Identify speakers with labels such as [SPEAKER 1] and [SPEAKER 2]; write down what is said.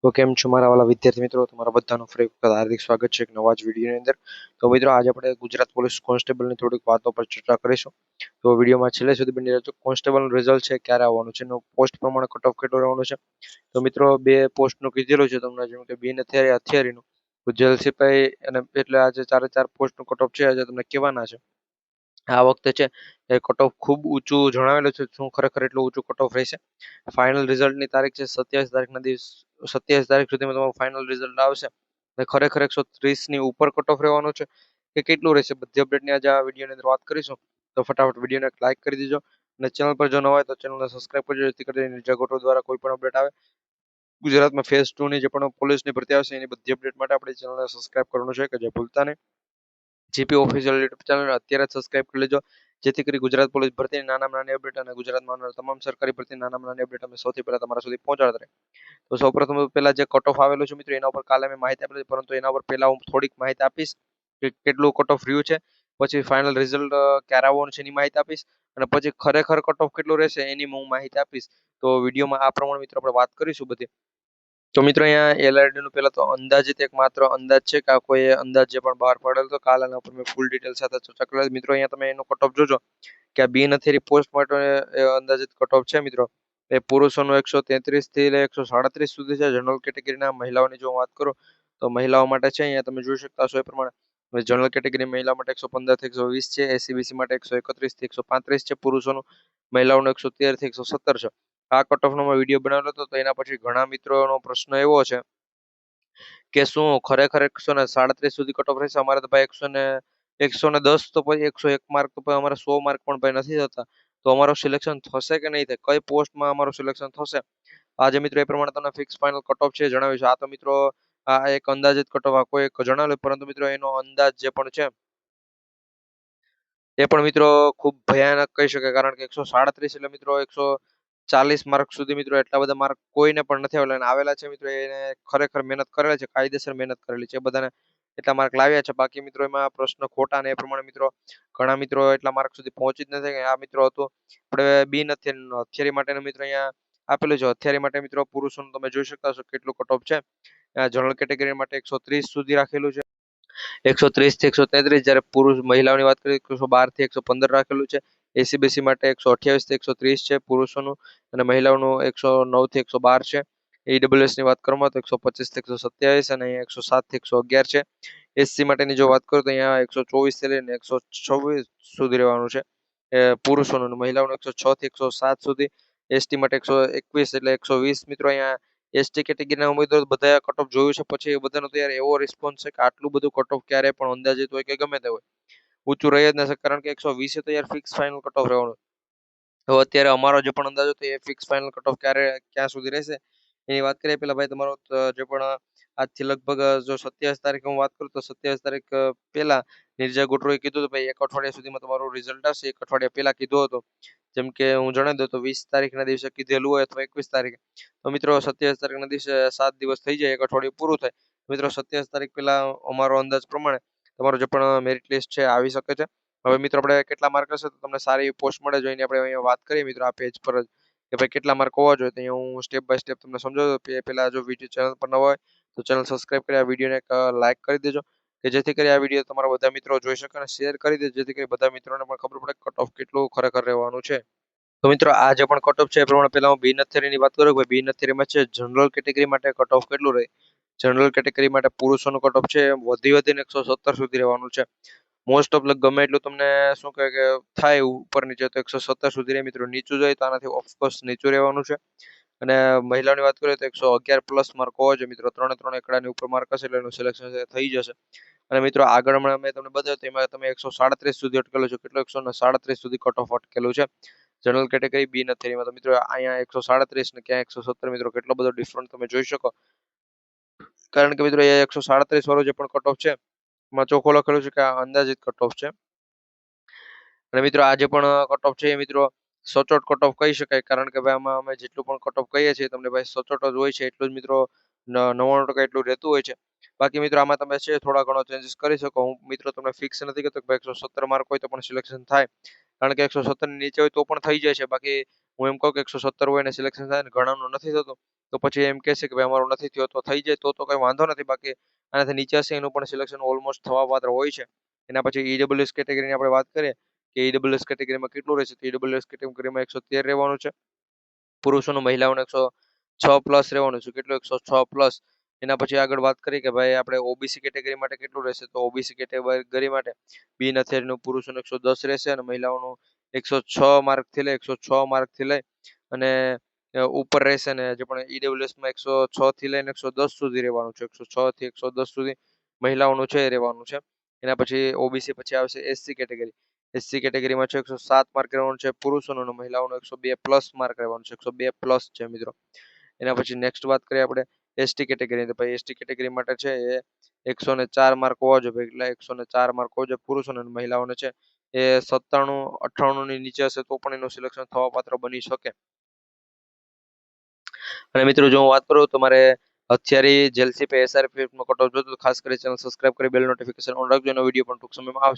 [SPEAKER 1] તો કેમ છો મારા વાલા વિદ્યાર્થી મિત્રો, તમારા બધાનું ફરી વખત હાર્દિક સ્વાગત છે એક નવા જ વિડીયોની અંદર. તો મિત્રો આજે આપણે ગુજરાત પોલીસ કોન્સ્ટેબલની થોડીક વાતો પર ચર્ચા કરીશું. તો વિડીયોમાં છેલ્લે સુધી બની રહેજો. કોન્સ્ટેબલનું રિઝલ્ટ છે ક્યારે આવવાનું છે, એનું પોસ્ટ પ્રમાણે કટ ઓફ કેટલું રહેવાનું છે. તો મિત્રો બે પોસ્ટનું કીધેલું છે તમને, જેમ કે બીન હથિયારીનું તો જેલ સિપાઈ અને એટલે આજે ચારે ચાર પોસ્ટનું કટ ઓફ છે આજે તમને કહેવાના છે. આ વખતે છે એ કટ ઓફ ખૂબ ઊંચું જણાવેલું છે. શું ખરેખર એટલું ઊંચું કટ ઓફ રહેશે? ફાઇનલ રિઝલ્ટની તારીખ છે 27 તારીખના દિવસ. 27 તારીખ સુધીમાં તમારું ફાઇનલ રિઝલ્ટ આવશે. ને ખરેખર 130ની ઉપર કટ ઓફ રહેવાનું છે કે કેટલું રહેશે, બધી અપડેટની આજે આ વિડીયોની અંદર વાત કરીશું. તો ફટાફટ વિડીયોને એક લાઇક કરી દીજો અને ચેનલ પર જો ન હોય તો ચેનલને સબસ્ક્રાઇબ કરજો, જેથી કરીને જગતો દ્વારા કોઈ પણ અપડેટ આવે ગુજરાતમાં ફેઝ 2ની જે પણ પોલીસની ભરતી આવશે એની બધી અપડેટ માટે આપણી ચેનલને સબસ્ક્રાઇબ કરવાનું છે કે જે ભૂલતા નહીં. જીપી ઓફિશિયલ યુટ્યુબ ચેનલ અત્યારે જ સબસ્ક્રાઇબ કરી લેજો, જેથી કરી ગુજરાત પોલીસ ભરતીની નાનામાં નાની અપડેટ અને ગુજરાતમાં આવનાર તમામ સરકારી ભરતીની નાનામાં નાની અપડેટ અમે સૌથી પહેલા તમારા સુધી પહોંચાડતા રહે. તો સૌપ્રથમ પહેલા જે કટ ઓફ આવેલું છે મિત્રો, એના ઉપર કાલે મેં માહિતી આપી, પરંતુ એના ઉપર પહેલા હું થોડીક માહિતી આપીશ કે કેટલું કટ ઓફ રહ્યું છે. પછી ફાઇનલ રિઝલ્ટ ક્યારે આવવાનું છે એની માહિતી આપીશ, અને પછી ખરેખર કટ ઓફ કેટલું રહેશે એની હું માહિતી આપીશ. તો વિડીયોમાં આ પ્રમાણે મિત્રો આપણે વાત કરીશું બધી. તો મિત્રો અહીંયા એલઆરડી નું પહેલા તો અંદાજિત એક માત્ર અંદાજ છે કે આ કોઈ અંદાજ જે પણ બહાર પડેલ તો કાલ આના ઉપર મેં ફૂલ ડિટેલ સાથે ચર્ચા કરેલ. મિત્રો અહીંયા તમે એનો કટ ઓફ જોજો કે આ બિન હથિયારી પોસ્ટ માટે અંદાજિત કટ ઓફ છે મિત્રો. એ પુરુષોનું 133 થી 137 સુધી છે. જનરલ કેટેગરીના મહિલાઓની જો વાત કરું તો મહિલાઓ માટે છે અહીંયા તમે જોઈ શકતા છો એ પ્રમાણે જનરલ કેટેગરી મહિલા માટે 115 થી 120 છે, એસીબીસી માટે 131 થી 135 છે પુરુષોનું, મહિલાઓનું 113 થી 117 છે. આ કટ ઓફ નો વિડીયો બનાવેલો હતો, તો એના પછી ઘણા મિત્રોનો પ્રશ્ન એવો છે કે શું ખરેખર 137 સુધી કટ ઓફ રહેશે? અમારે તો ભાઈ 110 તો પછી 101 માર્ક તો પછી અમારે 100 માર્ક પણ ભાઈ નથી થતા. તો અમારું સિલેક્શન થશે કે નહીં થાય, કઈ પોસ્ટમાં અમારું સિલેક્શન થશે? આજે મિત્રો એ પ્રમાણે તમને ફિક્સ ફાઇનલ કટ ઓફ છે જણાવ્યું છે. આ તો મિત્રો આ એક અંદાજિત કટ ઓફ કોઈ એક જણાવેલું, પરંતુ મિત્રો એનો અંદાજ જે પણ છે એ પણ મિત્રો ખૂબ ભયાનક કહી શકાય, કારણ કે 137 એટલે મિત્રો 140 માર્ક સુધી મિત્રો એટલા બધા માર્ક કોઈને પણ નથી આવેલા, અને આવેલા છે મિત્રો એને ખરેખર મહેનત કરેલા છે, કાયદેસર મહેનત કરેલી છે, બધાને એટલા માર્ક લાવ્યા છે. બાકી મિત્રો એમાં પ્રશ્ન ખોટા ને એ પ્રમાણે મિત્રો ઘણા મિત્રો એટલા માર્ક સુધી પહોંચી જ નથી. આ મિત્રો હતું આપણે બિન હથિયારી માટેનું મિત્રો અહીંયા આપેલું છે. હથિયારી માટે મિત્રો પુરુષોનું તમે જોઈ શકતા છો કેટલું કટ ઓફ છે. જનરલ કેટેગરી માટે 130 સુધી રાખેલું છે, 130 થી 133, જ્યારે પુરુષ મહિલાઓની વાત કરીએ 112 થી 115 રાખેલું છે. એસીબીસી માટે 128 થી 130 છે પુરુષોનું, અને મહિલાઓનું 109 થી 112 છે. ઈડબ્લ્યુએસ ની વાત કરવામાં તો 125 થી 127 અને 107 થી 111 છે. એસસી માટેની જો વાત કરું તો અહીંયા 124 થી લઈને 126 સુધી રહેવાનું છે પુરુષોનું, મહિલાઓનું 106 થી 107 સુધી. એસટી માટે 121 એટલે 120 મિત્રો. અહીંયા એસટી કેટેગરીના ઉમેદવાર બધા કટ ઓફ જોયું છે, પછી એ બધાનો તો યાર એવો રિસ્પોન્સ છે કે આટલું બધું કટ ઓફ ક્યારે પણ અંદાજિત હોય કે ગમે તે હોય ઊંચું રહી જ ન શકે, કારણ કે 120 તો યાર ફિક્સ ફાઇનલ કટ ઓફ રહેવાનું. તો અત્યારે અમારો જે પણ અંદાજ હતો એ ફિક્સ ફાઇનલ કટ ઓફ ક્યાં સુધી રહેશે એની વાત કરીએ. પેલા ભાઈ તમારો જે પણ આજથી લગભગ જો 27 તારીખ હું વાત કરું તો 27 તારીખ પહેલા નિર્જા ગોટરોએ કીધું હતું ભાઈ એક અઠવાડિયા સુધીમાં તમારું રિઝલ્ટ આવશે. એક અઠવાડિયા પહેલા કીધું હતું, જેમ કે હું જણાવી દઉં તો 20 તારીખના દિવસે કીધેલું હોય અથવા 21 તારીખે. તો મિત્રો 27 તારીખના દિવસે 7 દિવસ થઈ જાય, એક અઠવાડિયું પૂરું થાય. મિત્રો 27 તારીખ પહેલા અમારો અંદાજ પ્રમાણે તમારું જે પણ મેરિટ લિસ્ટ છે આવી શકે છે. હવે મિત્રો આપણે કેટલા માર્ક હશે તો તમને સારી પોસ્ટ મળે, જોઈને આપણે અહીંયા વાત કરીએ મિત્રો આ પેજ પર જ કે ભાઈ કેટલા માર્ક હોવા જોઈએ. તો અહીંયા હું સ્ટેપ બાય સ્ટેપ તમને સમજાવું. પહેલા જો વિડીયો ચેનલ પર ન હોય તો ચેનલ સબસ્ક્રાઇબ કરી આ વિડીયોને એક લાઇક કરી દેજો, કે જેથી કરી આ વિડીયો તમારા બધા મિત્રો જોઈ શકે, અને શેર કરી દેજો જેથી કરી બધા મિત્રોને પણ ખબર પડે કટ ઓફ કેટલું ખરેખર રહેવાનું છે. તો મિત્રો આ જે પણ કટ ઓફ છે એ પ્રમાણે પહેલા હું બિન હથિયારીની વાત કરું. ભાઈ બિન હથિયારીમાં છે જનરલ કેટેગરી માટે કટ ઓફ કેટલું રહે? જનરલ કેટેગરી માટે પુરુષોનું કટ ઓફ છે વધીને 117 સુધી રહેવાનું છે. મોસ્ટ ઓફ ગમે એટલું તમને શું કહે કે થાય ઉપર નીચે તો 117 સુધી રહે મિત્રો. નીચું જાય તો આનાથી ઓફકોર્સ નીચું રહેવાનું છે. અને મહિલાઓની વાત કરીએ તો 111 પ્લસ માર્ક હોવા જોઈએ મિત્રો. 3 એકડાની ઉપર માર્ક હશે એટલે એનું સિલેક્શન થઈ જશે. અને મિત્રો આગળ હમણાં મેં તમને બતાવ્યું તો એમાં તમે 137 સુધી અટકેલો છે. કેટલો 137 સુધી કટ ઓફ અટકેલું છે જનરલ કેટેગરી બિન હથિયારીમાં. તો મિત્રો અહીંયા 137 ને ક્યાં 117 મિત્રો, કેટલો બધો ડિફરન્ટ તમે જોઈ શકો, કારણ કે મિત્રો એ 137 વાળો જે પણ કટ ઓફ છે એમાં ચોખ્ખો લખેલું છે કે આ અંદાજિત કટ ઓફ છે. અને મિત્રો આ જે પણ કટ ઓફ છે એ મિત્રો સચોટ કટ ઓફ કહી શકાય, કારણ કે ભાઈ આમાં અમે જેટલું પણ કટ ઓફ કહીએ છીએ તમને ભાઈ સચોટ જ હોય છે, એટલું જ મિત્રો 99% એટલું રહેતું હોય છે. બાકી મિત્રો આમાં તમે છે થોડા ઘણો ચેન્જીસ કરી શકો. હું મિત્રો તમને ફિક્સ નથી કહેતો કે ભાઈ 117 માર્ક હોય તો પણ સિલેક્શન થાય, કારણ કે 117 ની નીચે હોય તો પણ થઈ જાય છે. બાકી હું એમ કહું કે 170 હોય ને સિલેક્શન થાય ને ઘણાનું નથી થતું, તો પછી એમ કહેશે કે ભાઈ અમારું નથી થયો, તો થઈ જાય તો કંઈ વાંધો નથી. બાકી આનાથી નીચે હશે એનું પણ સિલેક્શન ઓલમોસ્ટ થવા પાત્ર હોય છે. એના પછી ઈડબ્લ્યુએસ કેટેગરીની આપણે વાત કરીએ કે ઈડબ્લ્યુએસ કેટેગરીમાં કેટલું રહેશે, તો ઈડબ્લ્યુએસ કેટેગરીમાં 113 રહેવાનું છે. પુરુષોનું મહિલાઓને 106 પ્લસ રહેવાનું છે. કેટલું? 106 પ્લસ. એના પછી આગળ વાત કરી કે ભાઈ આપણે ઓબીસી કેટેગરી માટે કેટલું રહેશે, તો ઓબીસી કેટેગરી માટે બિન અથિયારીનું પુરુષોનું 110 રહેશે અને મહિલાઓનું 106 માર્કથી લઈ 106 માર્કથી લઈ અને ઉપર રહેશે. ને જે પણ ઈડબ્લ્યુએસમાં 106 થી લઈને 110 સુધી રહેવાનું છે. 106 થી 110 સુધી મહિલાઓનું છે એ રહેવાનું છે. એના પછી ઓબીસી પછી આવશે એસસી કેટેગરી. એસસી કેટેગરીમાં છે 107 માર્ક રહેવાનું છે પુરુષોનું અને મહિલાઓનું 102 પ્લસ માર્ક રહેવાનું છે. 102 પ્લસ છે મિત્રો. એના પછી નેક્સ્ટ વાત કરીએ આપણે એસટી કેટેગરી. તો ભાઈ એસટી કેટેગરી માટે છે એ 104 માર્ક હોવા જોઈએ. એટલે 104 માર્ક હોવા જોઈએ પુરુષોને અને મહિલાઓને છે એ 97 98 ની નીચે હશે તો પણ એનું સિલેક્શન થવા પાત્ર બની શકે. અને મિત્રો જો હું વાત કરું તો મારે હથિયારી જેલસીપી એસઆરપીએફ નો કટ ઓફ જોતો તો ખાસ કરી ચેનલ સબસ્ક્રાઇબ કરી બેલ નોટિફિકેશન ઓન રાખજો. એનો વિડીયો પણ ટૂંક સમયમાં આવશે.